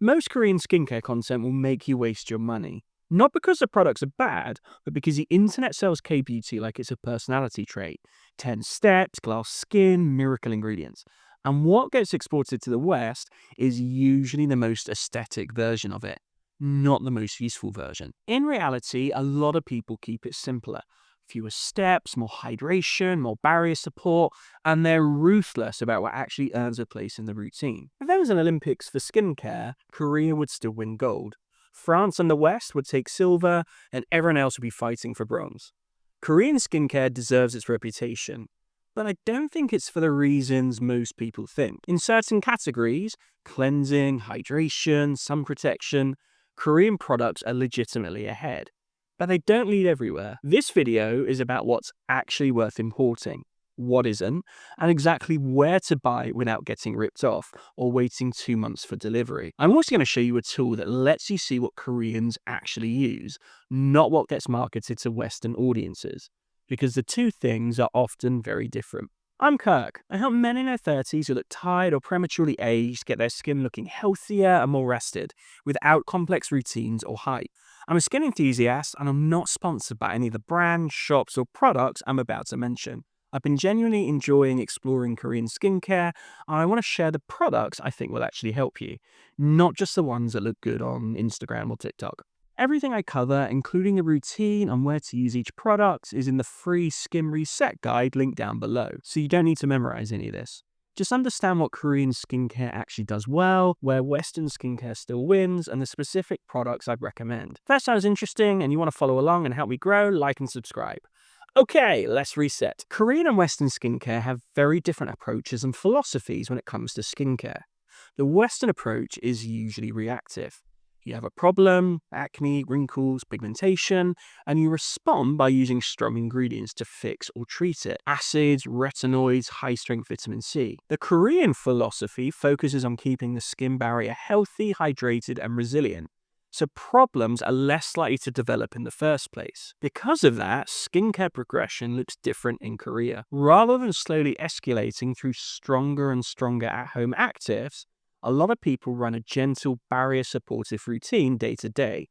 Most Korean skincare content will make you waste your money. Not because the products are bad, but because the internet sells K-beauty like it's a personality trait. 10 steps, glass skin, miracle ingredients. And what gets exported to the West is usually the most aesthetic version of it, not the most useful version. In reality, a lot of people keep it simpler. Fewer steps, more hydration, more barrier support, and they're ruthless about what actually earns a place in the routine. If there was an Olympics for skincare, Korea would still win gold. France and the West would take silver, and everyone else would be fighting for bronze. Korean skincare deserves its reputation, but I don't think it's for the reasons most people think. In certain categories, cleansing, hydration, sun protection, Korean products are legitimately ahead. But they don't lead everywhere. This video is about what's actually worth importing, what isn't, and exactly where to buy without getting ripped off or waiting 2 months for delivery. I'm also going to show you a tool that lets you see what Koreans actually use, not what gets marketed to Western audiences, because the two things are often very different. I'm Kirk. I help men in their 30s who look tired or prematurely aged get their skin looking healthier and more rested, without complex routines or hype. I'm a skin enthusiast, and I'm not sponsored by any of the brands, shops, or products I'm about to mention. I've been genuinely enjoying exploring Korean skincare, and I want to share the products I think will actually help you, not just the ones that look good on Instagram or TikTok. Everything I cover, including the routine and where to use each product, is in the free Skin Reset guide linked down below, so you don't need to memorize any of this. Just understand what Korean skincare actually does well, where Western skincare still wins, and the specific products I'd recommend. If that sounds interesting and you want to follow along and help me grow, like and subscribe. Okay, let's reset. Korean and Western skincare have very different approaches and philosophies when it comes to skincare. The Western approach is usually reactive. You have a problem, acne, wrinkles, pigmentation, and you respond by using strong ingredients to fix or treat it. Acids, retinoids, high-strength vitamin C. The Korean philosophy focuses on keeping the skin barrier healthy, hydrated, and resilient, so problems are less likely to develop in the first place. Because of that, skincare progression looks different in Korea. Rather than slowly escalating through stronger and stronger at-home actives, a lot of people run a gentle, barrier-supportive routine day to day.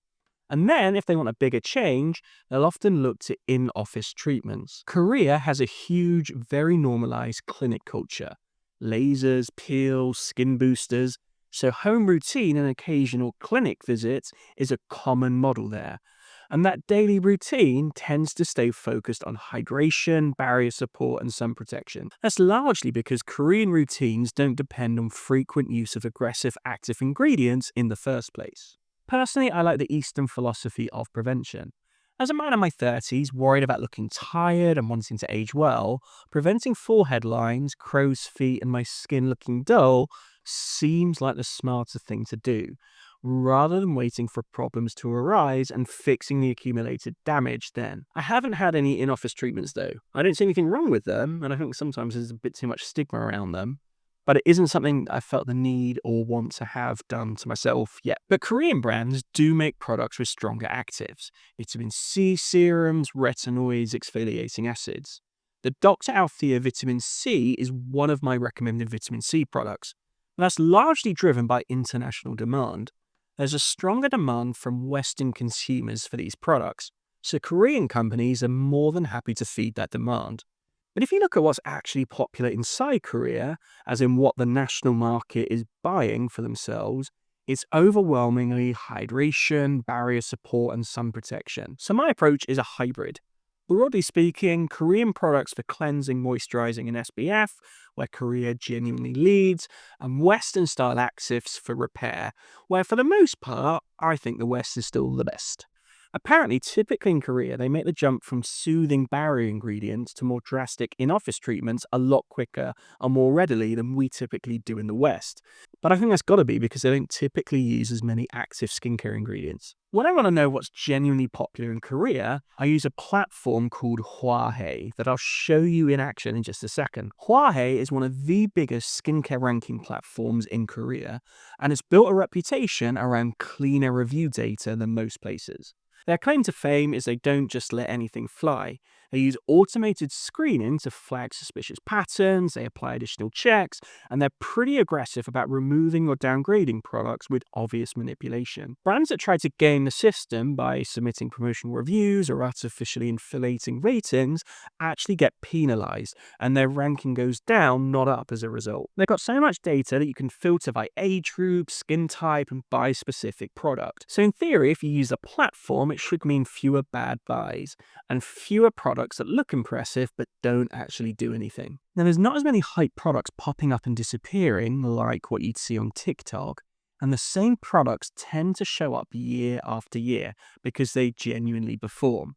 And then, if they want a bigger change, they'll often look to in-office treatments. Korea has a huge, very normalized clinic culture. Lasers, peels, skin boosters. So home routine and occasional clinic visits is a common model there. And that daily routine tends to stay focused on hydration, barrier support, and sun protection. That's largely because Korean routines don't depend on frequent use of aggressive active ingredients in the first place. Personally, I like the Eastern philosophy of prevention. As a man in my 30s, worried about looking tired and wanting to age well, preventing forehead lines, crow's feet, and my skin looking dull seems like the smarter thing to do, rather than waiting for problems to arise and fixing the accumulated damage then. I haven't had any in-office treatments though. I don't see anything wrong with them, and I think sometimes there's a bit too much stigma around them, but it isn't something I felt the need or want to have done to myself yet. But Korean brands do make products with stronger actives: vitamin C serums, retinoids, exfoliating acids. The Dr. Althea Vitamin C is one of my recommended vitamin C products, and that's largely driven by international demand. There's a stronger demand from Western consumers for these products, so Korean companies are more than happy to feed that demand. But if you look at what's actually popular inside Korea, as in what the national market is buying for themselves, it's overwhelmingly hydration, barrier support, and sun protection. So my approach is a hybrid. Broadly speaking, Korean products for cleansing, moisturizing, and SPF, where Korea genuinely leads, and Western-style actives for repair, where for the most part, I think the West is still the best. Apparently, typically in Korea, they make the jump from soothing barrier ingredients to more drastic in-office treatments a lot quicker and more readily than we typically do in the West. But I think that's got to be because they don't typically use as many active skincare ingredients. When I want to know what's genuinely popular in Korea, I use a platform called Hwahae that I'll show you in action in just a second. Hwahae is one of the biggest skincare ranking platforms in Korea, and it's built a reputation around cleaner review data than most places. Their claim to fame is they don't just let anything fly. They use automated screening to flag suspicious patterns, they apply additional checks, and they're pretty aggressive about removing or downgrading products with obvious manipulation. Brands that try to game the system by submitting promotional reviews or artificially inflating ratings actually get penalized, and their ranking goes down, not up as a result. They've got so much data that you can filter by age group, skin type, and by specific product. So in theory, if you use the platform, it should mean fewer bad buys and fewer products that look impressive but don't actually do anything. Now, there's not as many hype products popping up and disappearing like what you'd see on TikTok, and the same products tend to show up year after year because they genuinely perform.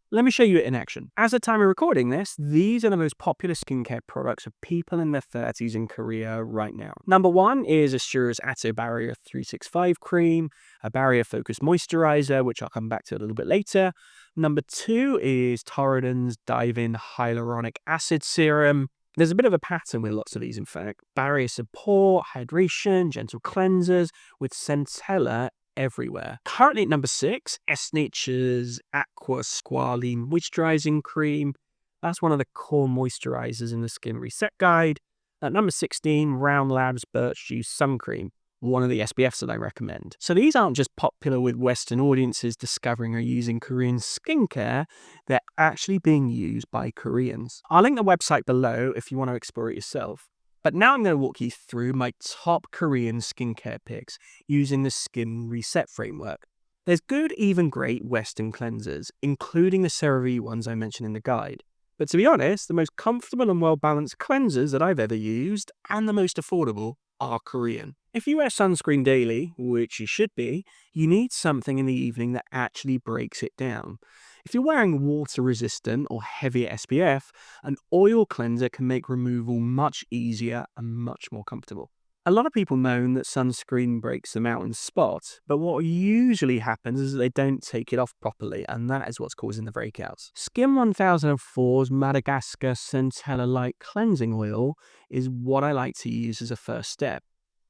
Let me show you it in action. As the time of recording this, these are the most popular skincare products for people in their 30s in Korea right now. Number one is Assura's Atto Barrier 365 Cream, a barrier-focused moisturiser, which I'll come back to a little bit later. Number two is Torridon's Dive-In Hyaluronic Acid Serum. There's a bit of a pattern with lots of these, in fact. Barrier support, hydration, gentle cleansers with centella everywhere. Currently at number 6, S Nature's Aqua Squalene Moisturizing Cream. That's one of the core moisturizers in the Skin Reset Guide. At number 16, Round Labs Birch Juice Sun Cream, one of the SPFs that I recommend. So these aren't just popular with Western audiences discovering or using Korean skincare, they're actually being used by Koreans. I'll link the website below if you want to explore it yourself. But now I'm going to walk you through my top Korean skincare picks using the Skin Reset framework. There's good, even great Western cleansers, including the CeraVe ones I mentioned in the guide. But to be honest, the most comfortable and well-balanced cleansers that I've ever used, and the most affordable, are Korean. If you wear sunscreen daily, which you should be, you need something in the evening that actually breaks it down. If you're wearing water-resistant or heavier SPF, an oil cleanser can make removal much easier and much more comfortable. A lot of people moan that sunscreen breaks them out in spots, but what usually happens is that they don't take it off properly, and that is what's causing the breakouts. Skin 1004's Madagascar Centella Light Cleansing Oil is what I like to use as a first step.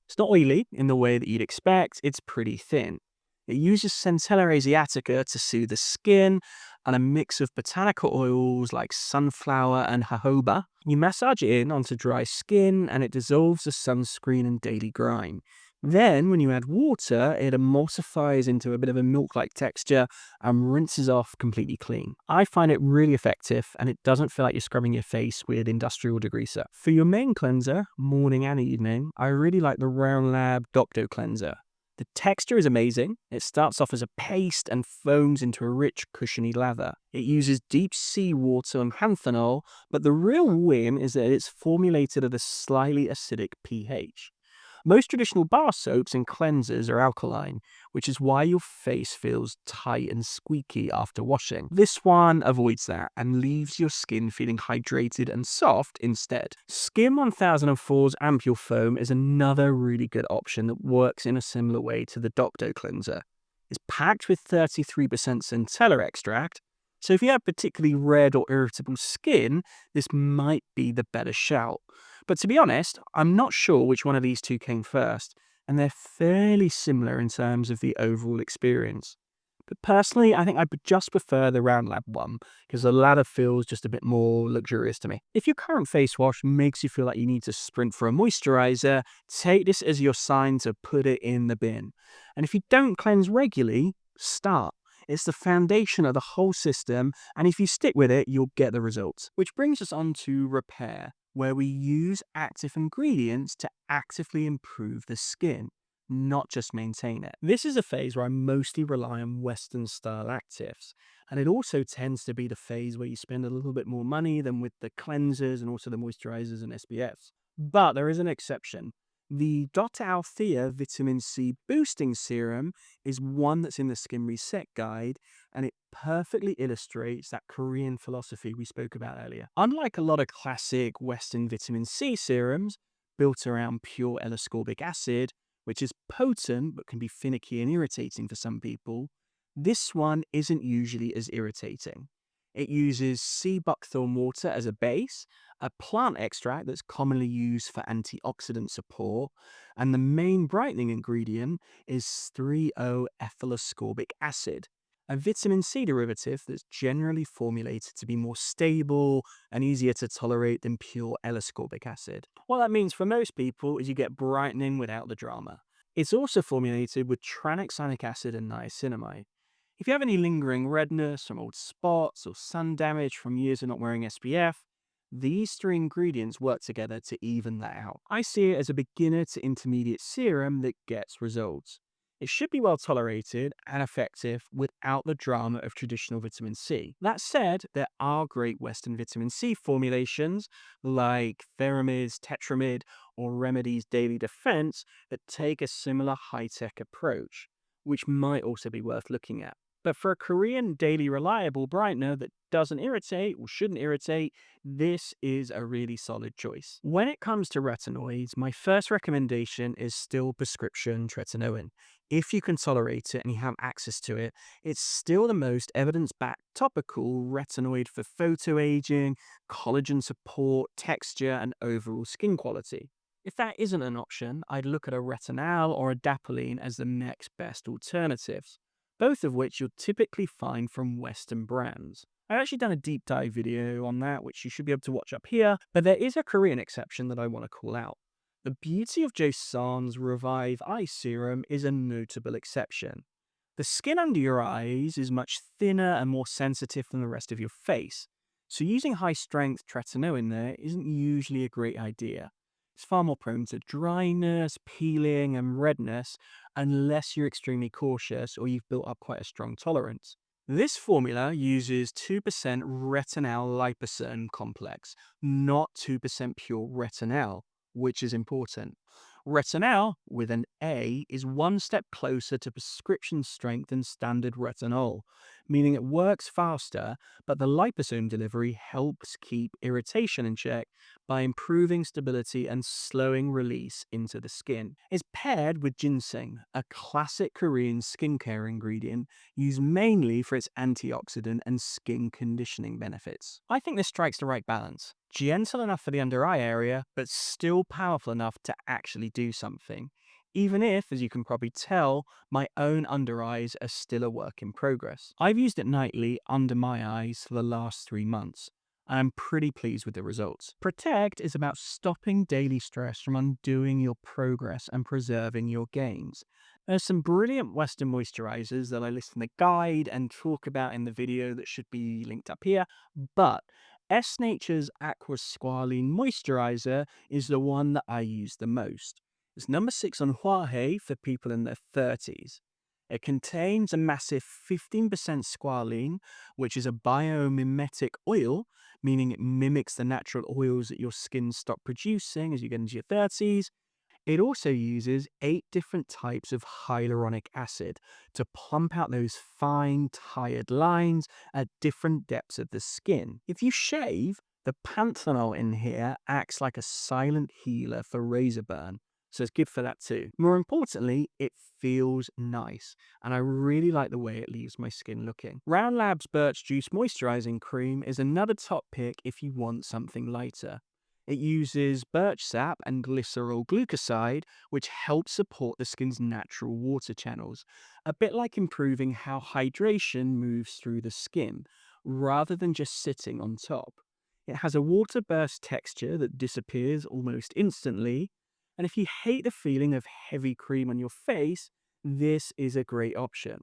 It's not oily in the way that you'd expect, it's pretty thin. It uses Centella asiatica to soothe the skin and a mix of botanical oils like sunflower and jojoba. You massage it in onto dry skin and it dissolves the sunscreen and daily grime. Then, when you add water, it emulsifies into a bit of a milk-like texture and rinses off completely clean. I find it really effective and it doesn't feel like you're scrubbing your face with industrial degreaser. For your main cleanser, morning and evening, I really like the Round Lab Docto Cleanser. The texture is amazing. It starts off as a paste and foams into a rich, cushiony lather. It uses deep sea water and panthenol, but the real win is that it's formulated at a slightly acidic pH. Most traditional bar soaps and cleansers are alkaline, which is why your face feels tight and squeaky after washing. This one avoids that and leaves your skin feeling hydrated and soft instead. Skin 1004's Ampule Foam is another really good option that works in a similar way to the Docto cleanser. It's packed with 33% centella extract, so if you have particularly red or irritable skin, this might be the better shout. But to be honest, I'm not sure which one of these two came first, and they're fairly similar in terms of the overall experience. But personally, I think I just prefer the Round Lab one, because the lather feels just a bit more luxurious to me. If your current face wash makes you feel like you need to sprint for a moisturiser, take this as your sign to put it in the bin. And if you don't cleanse regularly, start. It's the foundation of the whole system, and if you stick with it, you'll get the results. Which brings us on to repair, where we use active ingredients to actively improve the skin, not just maintain it. This is a phase where I mostly rely on Western-style actives, and it also tends to be the phase where you spend a little bit more money than with the cleansers and also the moisturizers and SPFs. But there is an exception. The Dr. Althea Vitamin C Boosting Serum is one that's in the Skin Reset Guide, and it perfectly illustrates that Korean philosophy we spoke about earlier. Unlike a lot of classic Western vitamin C serums built around pure L-ascorbic acid, which is potent but can be finicky and irritating for some people, this one isn't usually as irritating. It uses sea buckthorn water as a base, a plant extract that's commonly used for antioxidant support, and the main brightening ingredient is 3,0-ethyl ascorbic acid. a vitamin C derivative that's generally formulated to be more stable and easier to tolerate than pure L-ascorbic acid. What that means for most people is you get brightening without the drama. It's also formulated with tranexamic acid and niacinamide. If you have any lingering redness from old spots or sun damage from years of not wearing SPF, these three ingredients work together to even that out. I see it as a beginner to intermediate serum that gets results. It should be well tolerated and effective without the drama of traditional vitamin C. That said, there are great Western vitamin C formulations like Theramid's Tetramid or Remedy's Daily Defense that take a similar high-tech approach, which might also be worth looking at. But for a Korean daily reliable brightener that doesn't irritate or shouldn't irritate, this is a really solid choice. When it comes to retinoids, my first recommendation is still prescription tretinoin. If you can tolerate it and you have access to it, it's still the most evidence-backed topical retinoid for photoaging, collagen support, texture, and overall skin quality. If that isn't an option, I'd look at a retinol or a dapiline as the next best alternatives, both of which you'll typically find from Western brands. I've actually done a deep dive video on that, which you should be able to watch up here, but there is a Korean exception that I want to call out. The beauty of Joseon's Revive Eye Serum is a notable exception. The skin under your eyes is much thinner and more sensitive than the rest of your face, so using high-strength tretinoin there isn't usually a great idea. It's far more prone to dryness, peeling, and redness unless you're extremely cautious or you've built up quite a strong tolerance. This formula uses 2% retinal liposome complex, not 2% pure retinol, which is important. Retinol, with an A, is one step closer to prescription strength than standard retinol, meaning it works faster, but the liposome delivery helps keep irritation in check by improving stability and slowing release into the skin. It's paired with ginseng, a classic Korean skincare ingredient used mainly for its antioxidant and skin conditioning benefits. I think this strikes the right balance. Gentle enough for the under eye area, but still powerful enough to actually do something. Even if, as you can probably tell, my own under eyes are still a work in progress. I've used it nightly under my eyes for the last 3 months, and I'm pretty pleased with the results. Protect is about stopping daily stress from undoing your progress and preserving your gains. There's some brilliant Western moisturizers that I list in the guide and talk about in the video that should be linked up here, but S Nature's Aqua Squalene Moisturizer is the one that I use the most. It's number 6 on Hwahae for people in their 30s. It contains a massive 15% squalene, which is a biomimetic oil, meaning it mimics the natural oils that your skin stop producing as you get into your 30s. It also uses 8 different types of hyaluronic acid to plump out those fine, tired lines at different depths of the skin. If you shave, the panthenol in here acts like a silent healer for razor burn, so it's good for that too. More importantly, it feels nice, and I really like the way it leaves my skin looking. Round Lab's Birch Juice Moisturizing Cream is another top pick if you want something lighter. It uses birch sap and glycerol glucoside, which helps support the skin's natural water channels, a bit like improving how hydration moves through the skin, rather than just sitting on top. It has a water burst texture that disappears almost instantly, and if you hate the feeling of heavy cream on your face, this is a great option.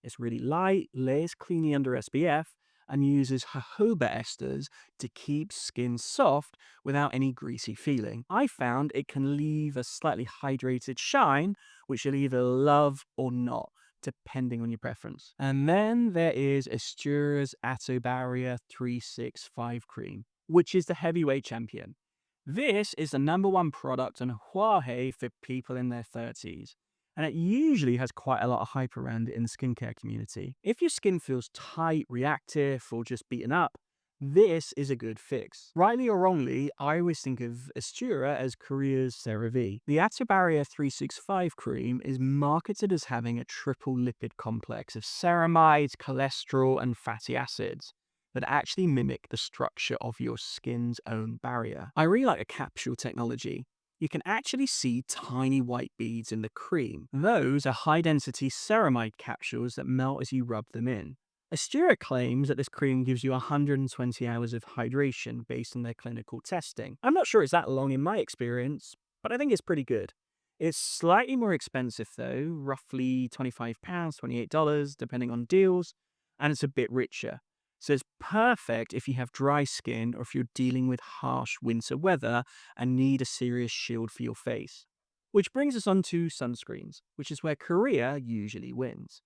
It's really light, layers cleanly under SPF, and uses jojoba esters to keep skin soft without any greasy feeling. I found it can leave a slightly hydrated shine, which you'll either love or not, depending on your preference. And then there is Astura's Atobarrier 365 cream, which is the heavyweight champion. This is the number 1 product on Hwahae for people in their 30s. And it usually has quite a lot of hype around it in the skincare community. If your skin feels tight, reactive, or just beaten up, this is a good fix. Rightly or wrongly, I always think of Astura as Korea's CeraVe. The Atobarrier 365 cream is marketed as having a triple lipid complex of ceramides, cholesterol, and fatty acids that actually mimic the structure of your skin's own barrier. I really like the capsule technology. You can actually see tiny white beads in the cream. Those are high-density ceramide capsules that melt as you rub them in. Asteria claims that this cream gives you 120 hours of hydration based on their clinical testing. I'm not sure it's that long in my experience, but I think it's pretty good. It's slightly more expensive though, roughly £25, $28, depending on deals, and it's a bit richer. So it's perfect if you have dry skin or if you're dealing with harsh winter weather and need a serious shield for your face. Which brings us on to sunscreens, which is where Korea usually wins.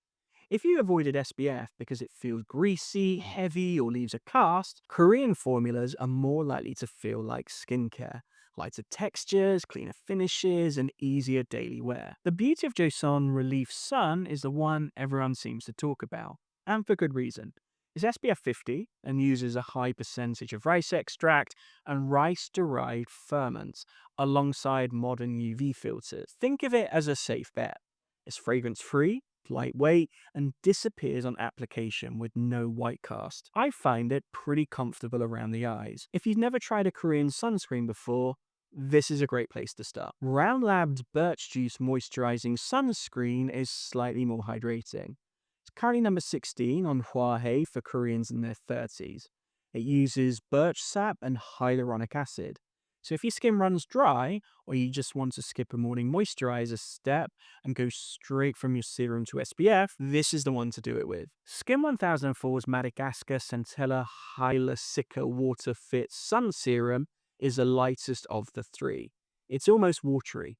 If you avoided SPF because it feels greasy, heavy, or leaves a cast, Korean formulas are more likely to feel like skincare. Lighter textures, cleaner finishes, and easier daily wear. The beauty of Joseon Relief Sun is the one everyone seems to talk about, and for good reason. It's SPF 50 and uses a high percentage of rice extract and rice-derived ferments alongside modern UV filters. Think of it as a safe bet. It's fragrance-free, lightweight, and disappears on application with no white cast. I find it pretty comfortable around the eyes. If you've never tried a Korean sunscreen before, this is a great place to start. Round Lab's Birch Juice Moisturizing Sunscreen is slightly more hydrating. It's currently number 16 on Hwahae for Koreans in their 30s. It uses birch sap and hyaluronic acid. So if your skin runs dry, or you just want to skip a morning moisturizer step and go straight from your serum to SPF, this is the one to do it with. Skin 1004's Madagascar Centella Hyaluronic Water Fit Sun Serum is the lightest of the three. It's almost watery.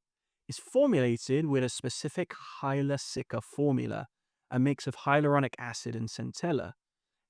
It's formulated with a specific hyaluronic formula, a mix of hyaluronic acid and centella.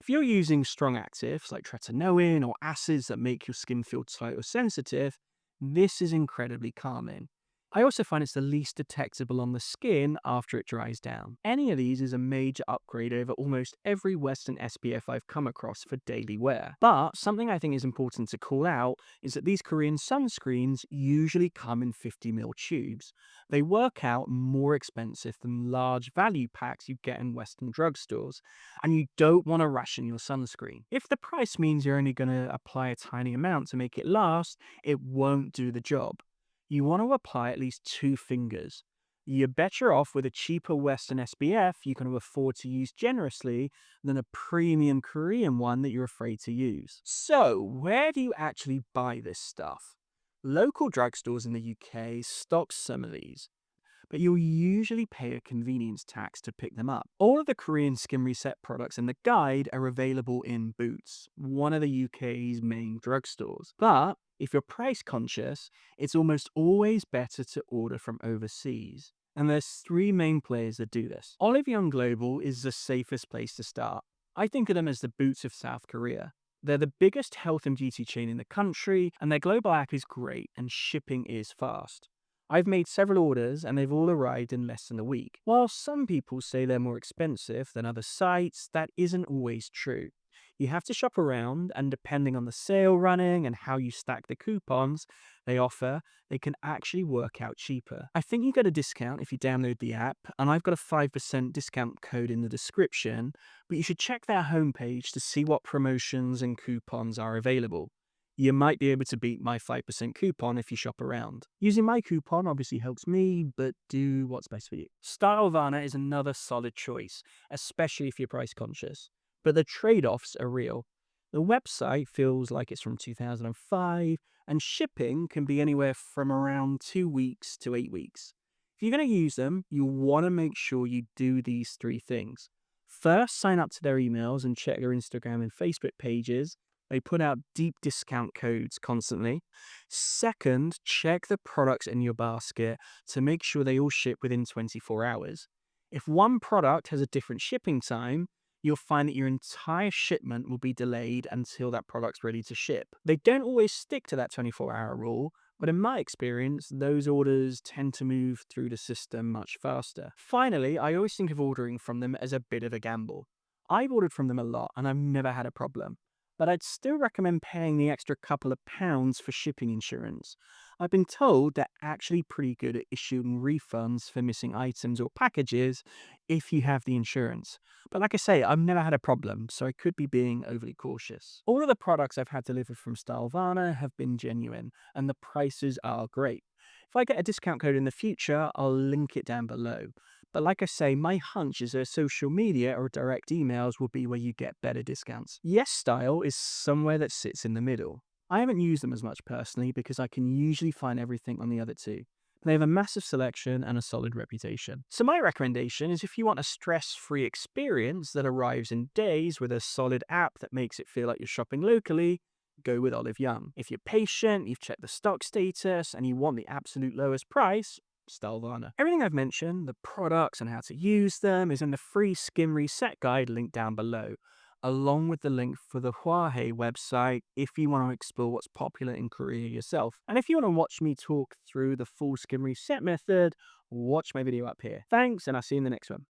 If you're using strong actives like tretinoin or acids that make your skin feel tight or sensitive, this is incredibly calming. I also find it's the least detectable on the skin after it dries down. Any of these is a major upgrade over almost every Western SPF I've come across for daily wear. But something I think is important to call out is that these Korean sunscreens usually come in 50ml tubes. They work out more expensive than large value packs you get in Western drugstores, and you don't want to ration your sunscreen. If the price means you're only going to apply a tiny amount to make it last, it won't do the job. You want to apply at least 2 fingers. You're better off with a cheaper Western SPF you can afford to use generously than a premium Korean one that you're afraid to use. So, where do you actually buy this stuff? Local drugstores in the UK stock some of these, but you'll usually pay a convenience tax to pick them up. All of the Korean Skin Reset products in the guide are available in Boots, one of the UK's main drugstores. But if you're price conscious, it's almost always better to order from overseas. And there's 3 main players that do this. Olive Young Global is the safest place to start. I think of them as the Boots of South Korea. They're the biggest health and beauty chain in the country, and their global app is great and shipping is fast. I've made several orders and they've all arrived in less than a week. While some people say they're more expensive than other sites, that isn't always true. You have to shop around, and depending on the sale running and how you stack the coupons they offer, they can actually work out cheaper. I think you get a discount if you download the app, and I've got a 5% discount code in the description, but you should check their homepage to see what promotions and coupons are available. You might be able to beat my 5% coupon if you shop around. Using my coupon obviously helps me, but do what's best for you. Stylevana is another solid choice, especially if you're price conscious. But the trade-offs are real. The website feels like it's from 2005, and shipping can be anywhere from around 2 weeks to 8 weeks. If you're going to use them, you want to make sure you do these 3 things. First, sign up to their emails and check their Instagram and Facebook pages. They put out deep discount codes constantly. Second, check the products in your basket to make sure they all ship within 24 hours. If one product has a different shipping time, you'll find that your entire shipment will be delayed until that product's ready to ship. They don't always stick to that 24-hour rule, but in my experience, those orders tend to move through the system much faster. Finally, I always think of ordering from them as a bit of a gamble. I've ordered from them a lot and I've never had a problem, but I'd still recommend paying the extra couple of pounds for shipping insurance. I've been told they're actually pretty good at issuing refunds for missing items or packages if you have the insurance. But like I say, I've never had a problem, so I could be being overly cautious. All of the products I've had delivered from Stylevana have been genuine, and the prices are great. If I get a discount code in the future, I'll link it down below. But like I say, my hunch is that social media or direct emails will be where you get better discounts. Yes Style is somewhere that sits in the middle. I haven't used them as much personally because I can usually find everything on the other two. They have a massive selection and a solid reputation. So my recommendation is if you want a stress-free experience that arrives in days with a solid app that makes it feel like you're shopping locally, go with Olive Young. If you're patient, you've checked the stock status, and you want the absolute lowest price, Stelvana. Everything I've mentioned, the products and how to use them, is in the free skin reset guide linked down below, along with the link for the Hwahae website if you want to explore what's popular in Korea yourself. And if you want to watch me talk through the full skin reset method, watch my video up here. Thanks, and I'll see you in the next one.